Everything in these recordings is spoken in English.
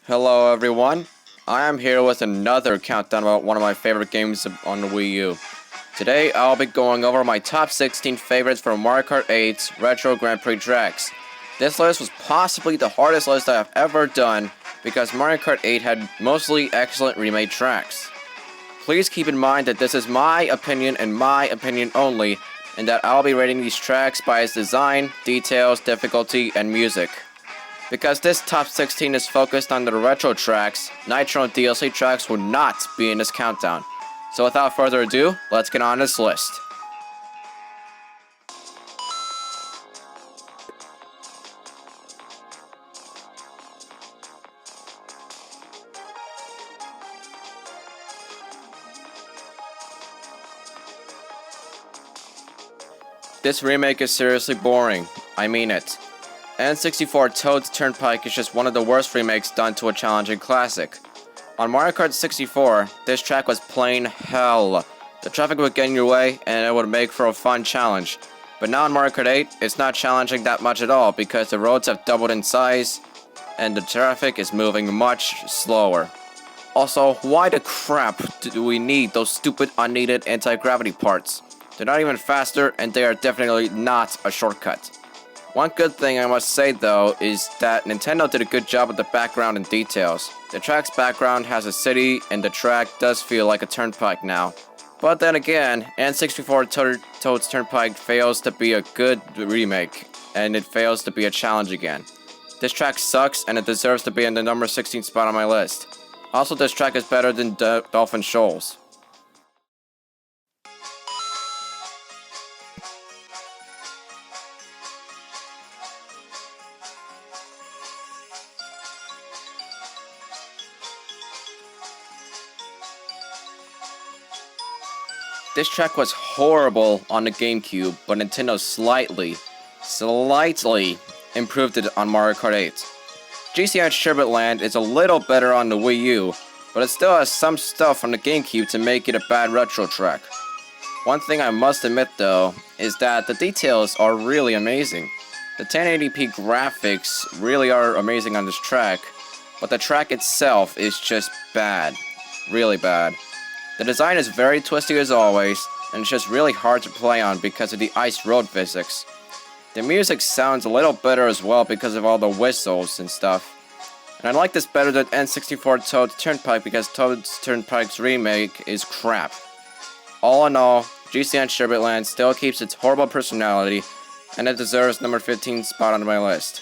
Hello everyone, I am here with another countdown about one of my favorite games on the Wii U. Today I'll be going over my top 16 favorites for Mario Kart 8's Retro Grand Prix tracks. This list was possibly the hardest list I have ever done because Mario Kart 8 had mostly excellent remade tracks. Please keep in mind that this is my opinion and my opinion only, and that I'll be rating these tracks by its design, details, difficulty, and music. Because this top 16 is focused on the retro tracks, Nitro and DLC tracks will not be in this countdown. So without further ado, let's get on this list. This remake is seriously boring. I mean it. N64 Toad's Turnpike is just one of the worst remakes done to a challenging classic. On Mario Kart 64, this track was plain hell. The traffic would get in your way, and it would make for a fun challenge. But now in Mario Kart 8, it's not challenging that much at all because the roads have doubled in size, and the traffic is moving much slower. Also, why the crap do we need those stupid unneeded anti-gravity parts? They're not even faster, and they are definitely not a shortcut. One good thing I must say though is that Nintendo did a good job with the background and details. The track's background has a city and the track does feel like a turnpike now. But then again, N64 Toad's Turnpike fails to be a good remake, and it fails to be a challenge again. This track sucks and it deserves to be in the number 16 spot on my list. Also, this track is better than Dolphin Shoals. This track was horrible on the GameCube, but Nintendo slightly improved it on Mario Kart 8. GCN Sherbet Land is a little better on the Wii U, but it still has some stuff on the GameCube to make it a bad retro track. One thing I must admit though, is that the details are really amazing. The 1080p graphics really are amazing on this track, but the track itself is just bad. Really bad. The design is very twisty as always, and it's just really hard to play on because of the ice road physics. The music sounds a little better as well because of all the whistles and stuff. And I like this better than N64 Toad's Turnpike because Toad's Turnpike's remake is crap. All in all, GCN Sherbet Land still keeps its horrible personality, and it deserves number 15 spot on my list.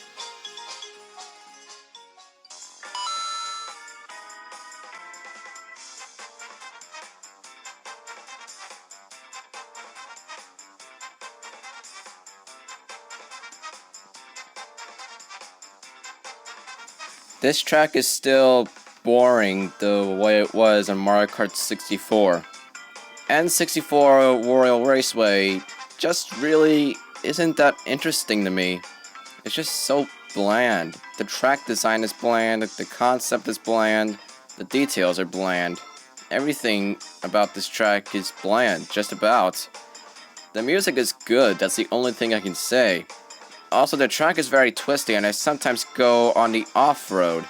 This track is still boring the way it was on Mario Kart 64. N64 Royal Raceway just really isn't that interesting to me. It's just so bland. The track design is bland, the concept is bland, the details are bland. Everything about this track is bland, just about. The music is good, that's the only thing I can say. Also, the track is very twisty and I sometimes go on the off-road.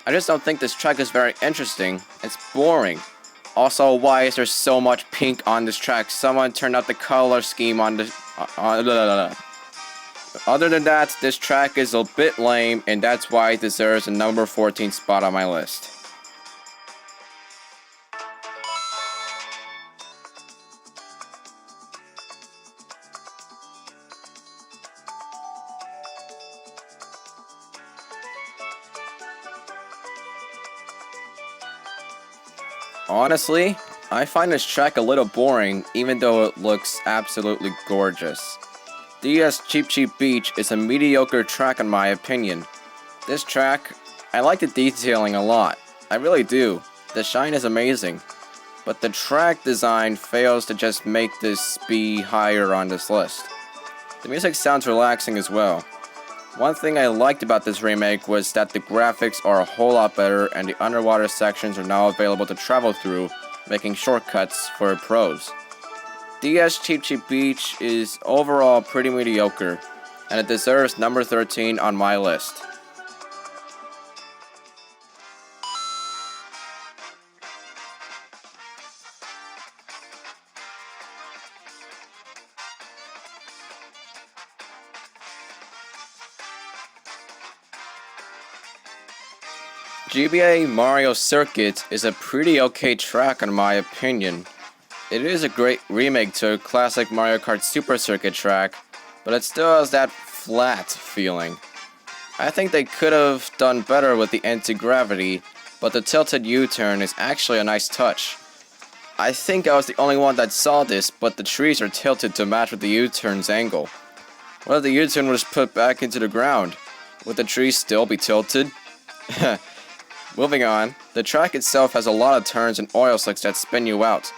I just don't think this track is very interesting. It's boring. Also, why is there so much pink on this track? Someone turned out the color scheme on the... Other than that, this track is a bit lame and that's why it deserves a number 14 spot on my list. Honestly, I find this track a little boring, even though it looks absolutely gorgeous. DS Cheep Beach is a mediocre track in my opinion. This track, I like the detailing a lot. I really do. The shine is amazing. But the track design fails to just make this be higher on this list. The music sounds relaxing as well. One thing I liked about this remake was that the graphics are a whole lot better and the underwater sections are now available to travel through, making shortcuts for pros. DS Cheep Beach is overall pretty mediocre, and it deserves number 13 on my list. GBA Mario Circuit is a pretty okay track in my opinion. It is a great remake to a classic Mario Kart Super Circuit track, but it still has that flat feeling. I think they could have done better with the anti-gravity, but the tilted U-turn is actually a nice touch. I think I was the only one that saw this, but the trees are tilted to match with the U-turn's angle. What if the U-turn was put back into the ground? Would the trees still be tilted? Moving on, the track itself has a lot of turns and oil slicks that spin you out.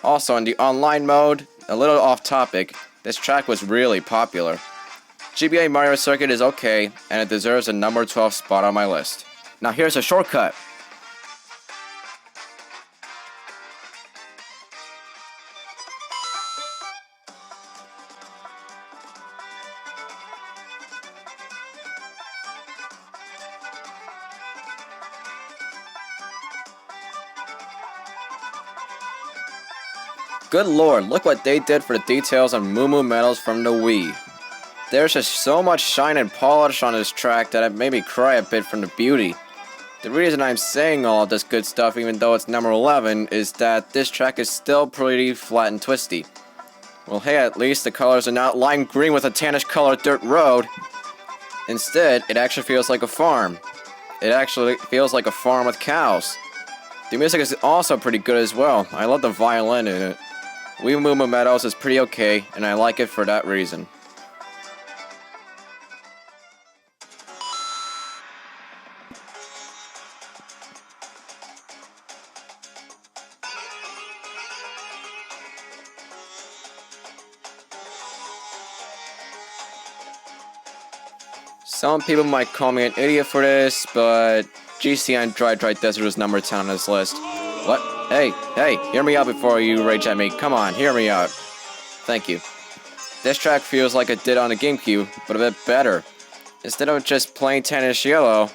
Also, in the online mode, a little off topic, this track was really popular. GBA Mario Circuit is okay, and it deserves a number 12 spot on my list. Now here's a shortcut. Good lord, look what they did for the details on Moo Moo Meadows from the Wii. There's just so much shine and polish on this track that it made me cry a bit from the beauty. The reason I'm saying all of this good stuff even though it's number 11 is that this track is still pretty flat and twisty. Well hey, at least the colors are not lime green with a tannish colored dirt road. Instead, it actually feels like a farm. It actually feels like a farm with cows. The music is also pretty good as well. I love the violin in it. Wii Moo Moo Meadows is pretty okay, and I like it for that reason. Some people might call me an idiot for this, but GCN Dry Desert is number 10 on this list. What? Hey, hear me out before you rage at me. Come on, hear me out. Thank you. This track feels like it did on the GameCube, but a bit better. Instead of just plain tannish yellow,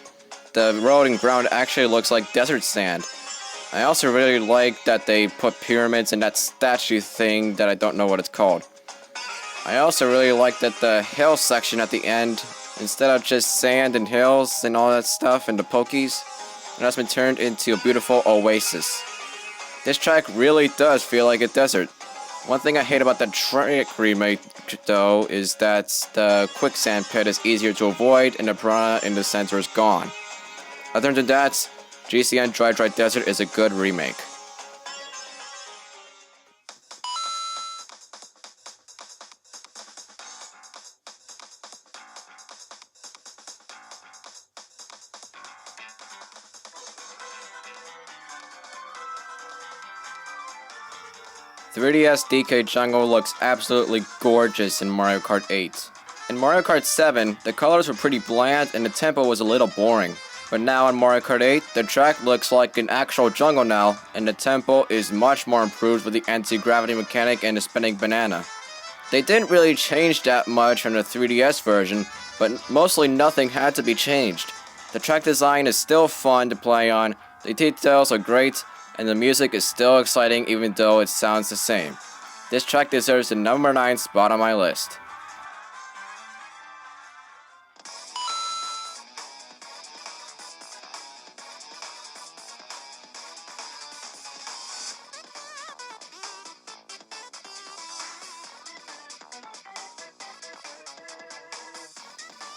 the road and ground actually looks like desert sand. I also really like that they put pyramids in that statue thing that I don't know what it's called. I also really like that the hill section at the end, instead of just sand and hills and all that stuff and the pokies, it has been turned into a beautiful oasis. This track really does feel like a desert. One thing I hate about the track remake though is that the quicksand pit is easier to avoid and the piranha in the center is gone. Other than that, GCN Dry Desert is a good remake. .3DS DK Jungle looks absolutely gorgeous in Mario Kart 8. In Mario Kart 7, the colors were pretty bland and the tempo was a little boring. But now in Mario Kart 8, the track looks like an actual jungle now, and the tempo is much more improved with the anti-gravity mechanic and the spinning banana. They didn't really change that much from the 3DS version, but mostly nothing had to be changed. The track design is still fun to play on, the details are great, and the music is still exciting even though it sounds the same. This track deserves the number 9 spot on my list.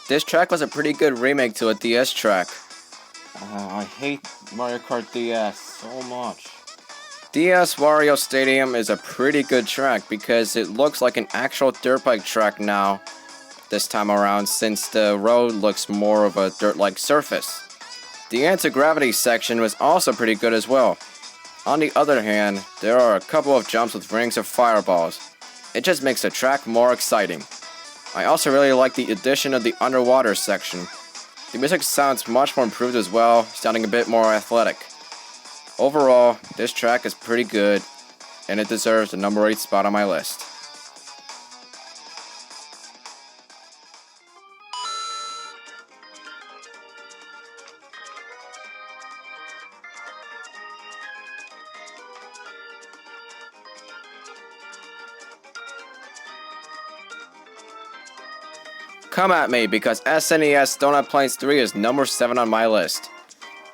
This track was a pretty good remake to a DS track. I hate Mario Kart DS so much. DS Wario Stadium is a pretty good track because it looks like an actual Turnpike track now this time around since the road looks more of a dirt-like surface. The anti-gravity section was also pretty good as well. On the other hand, there are a couple of jumps with rings of fireballs. It just makes the track more exciting. I also really like the addition of the underwater section. The music sounds much more improved as well, sounding a bit more athletic. Overall, this track is pretty good, and it deserves the number 8 spot on my list. Come at me, because SNES Donut Plains 3 is number 7 on my list.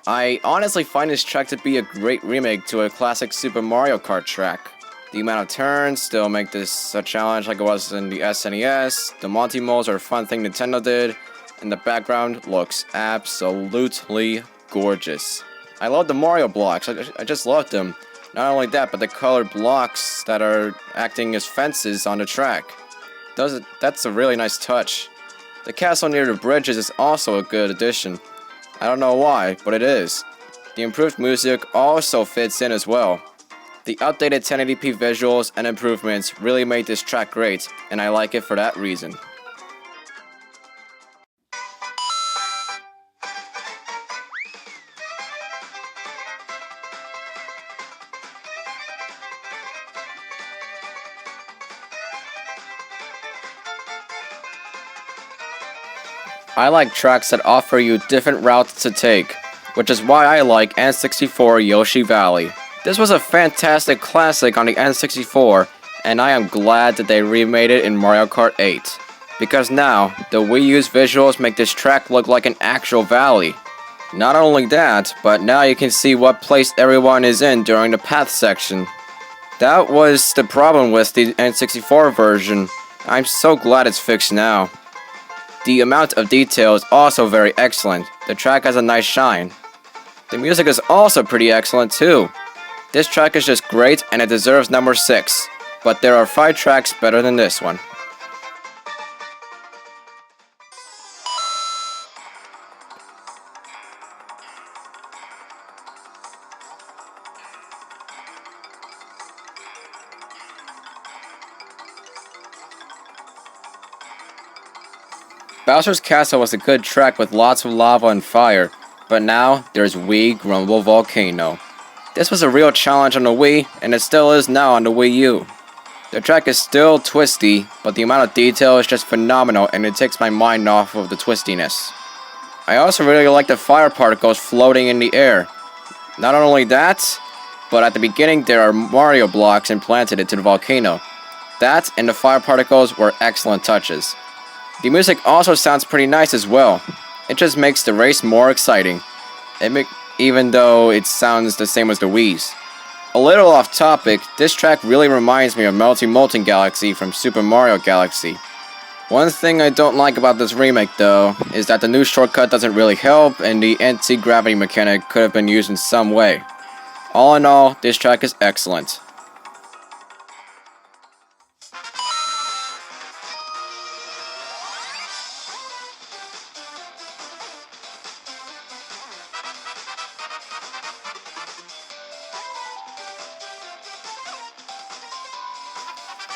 I honestly find this track to be a great remake to a classic Super Mario Kart track. The amount of turns still make this a challenge like it was in the SNES, the Monty Moles are a fun thing Nintendo did, and the background looks absolutely gorgeous. I love the Mario blocks, I just love them. Not only that, but the colored blocks that are acting as fences on the track. That's a really nice touch. The castle near the bridges is also a good addition. I don't know why, but it is. The improved music also fits in as well. The updated 1080p visuals and improvements really made this track great, and I like it for that reason. I like tracks that offer you different routes to take, which is why I like N64 Yoshi Valley. This was a fantastic classic on the N64, and I am glad that they remade it in Mario Kart 8. Because now, the Wii U's visuals make this track look like an actual valley. Not only that, but now you can see what place everyone is in during the path section. That was the problem with the N64 version. I'm so glad it's fixed now. The amount of detail is also very excellent. The track has a nice shine. The music is also pretty excellent too. This track is just great and it deserves number 6, but there are 5 tracks better than this one. Bowser's Castle was a good track with lots of lava and fire, but now there's Wii Grumble Volcano. This was a real challenge on the Wii, and it still is now on the Wii U. The track is still twisty, but the amount of detail is just phenomenal and it takes my mind off of the twistiness. I also really like the fire particles floating in the air. Not only that, but at the beginning there are Mario blocks implanted into the volcano. That and the fire particles were excellent touches. The music also sounds pretty nice as well. It just makes the race more exciting, even though it sounds the same as the Wii's. A little off topic, this track really reminds me of Melty Molten Galaxy from Super Mario Galaxy. One thing I don't like about this remake though, is that the new shortcut doesn't really help and the anti-gravity mechanic could have been used in some way. All in all, this track is excellent.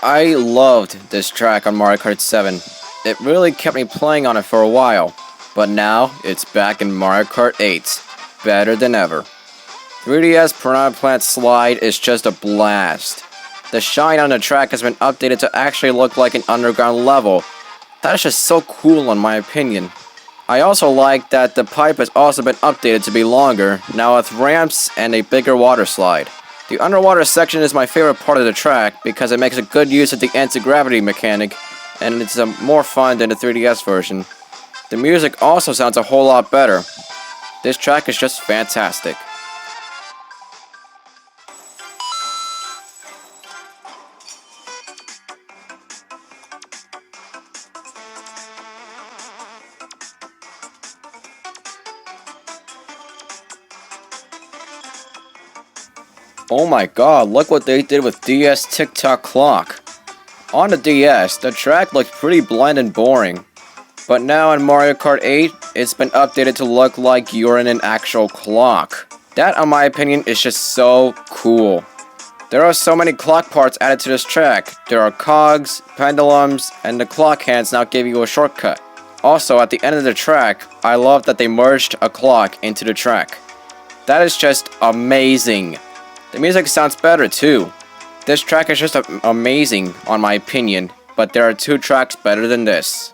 I loved this track on Mario Kart 7. It really kept me playing on it for a while, but now it's back in Mario Kart 8, better than ever. 3DS Piranha Plant Slide is just a blast. The shine on the track has been updated to actually look like an underground level. That is just so cool in my opinion. I also like that the pipe has also been updated to be longer, now with ramps and a bigger water slide. The underwater section is my favorite part of the track because it makes a good use of the anti-gravity mechanic and it's more fun than the 3DS version. The music also sounds a whole lot better. This track is just fantastic. Oh my god, look what they did with DS Tick-Tock Clock. On the DS, the track looked pretty bland and boring. But now in Mario Kart 8, it's been updated to look like you're in an actual clock. That, in my opinion, is just so cool. There are so many clock parts added to this track. There are cogs, pendulums, and the clock hands now give you a shortcut. Also, at the end of the track, I love that they merged a clock into the track. That is just amazing. The music sounds better too. This track is just amazing, on my opinion, but there are 2 tracks better than this.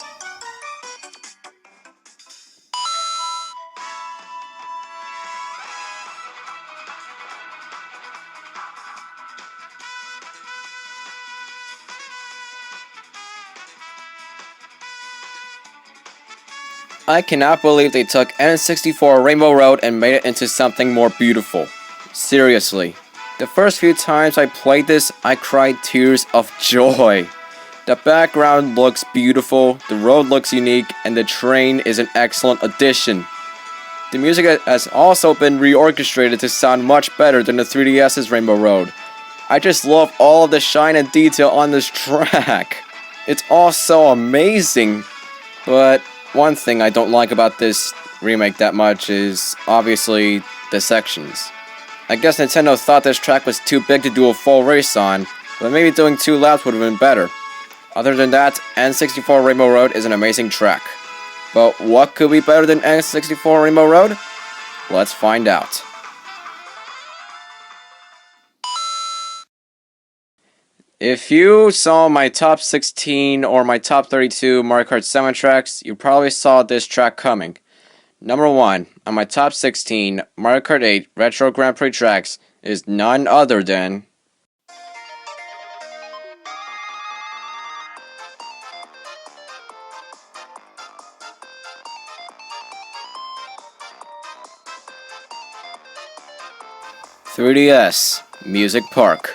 I cannot believe they took N64 Rainbow Road and made it into something more beautiful. Seriously. The first few times I played this, I cried tears of joy. The background looks beautiful, the road looks unique, and the train is an excellent addition. The music has also been reorchestrated to sound much better than the 3DS's Rainbow Road. I just love all of the shine and detail on this track. It's all so amazing. But one thing I don't like about this remake that much is obviously the sections. I guess Nintendo thought this track was too big to do a full race on, but maybe doing 2 laps would have been better. Other than that, N64 Rainbow Road is an amazing track. But what could be better than N64 Rainbow Road? Let's find out. If you saw my top 16 or my top 32 Mario Kart 7 tracks, you probably saw this track coming. Number 1 on my top 16 Mario Kart 8 Retro Grand Prix tracks is none other than... "3DS Music Park."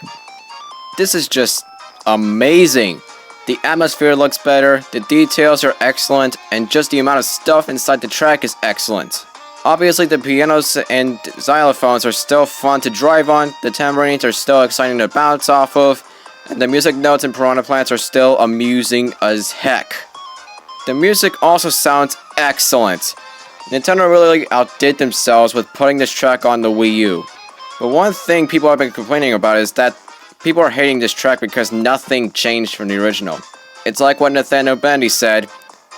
This is just amazing. The atmosphere looks better, the details are excellent, and just the amount of stuff inside the track is excellent. Obviously the pianos and xylophones are still fun to drive on, the tambourines are still exciting to bounce off of, and the music notes and piranha plants are still amusing as heck. The music also sounds excellent. Nintendo really outdid themselves with putting this track on the Wii U. But one thing people have been complaining about is that people are hating this track because nothing changed from the original. It's like what Nathaniel Bandy said,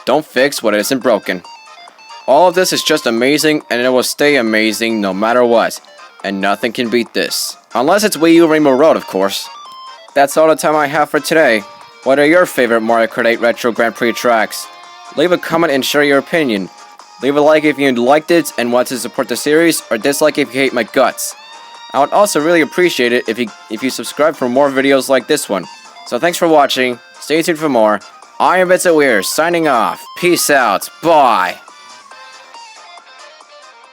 "Don't fix what isn't broken." All of this is just amazing, and it will stay amazing no matter what. And nothing can beat this. Unless it's Wii U Rainbow Road, of course. That's all the time I have for today. What are your favorite Mario Kart 8 Retro Grand Prix tracks? Leave a comment and share your opinion. Leave a like if you liked it and want to support the series, or dislike if you hate my guts. I would also really appreciate it if you subscribe for more videos like this one. So thanks for watching, stay tuned for more. I am Vincent Weir, signing off. Peace out, bye!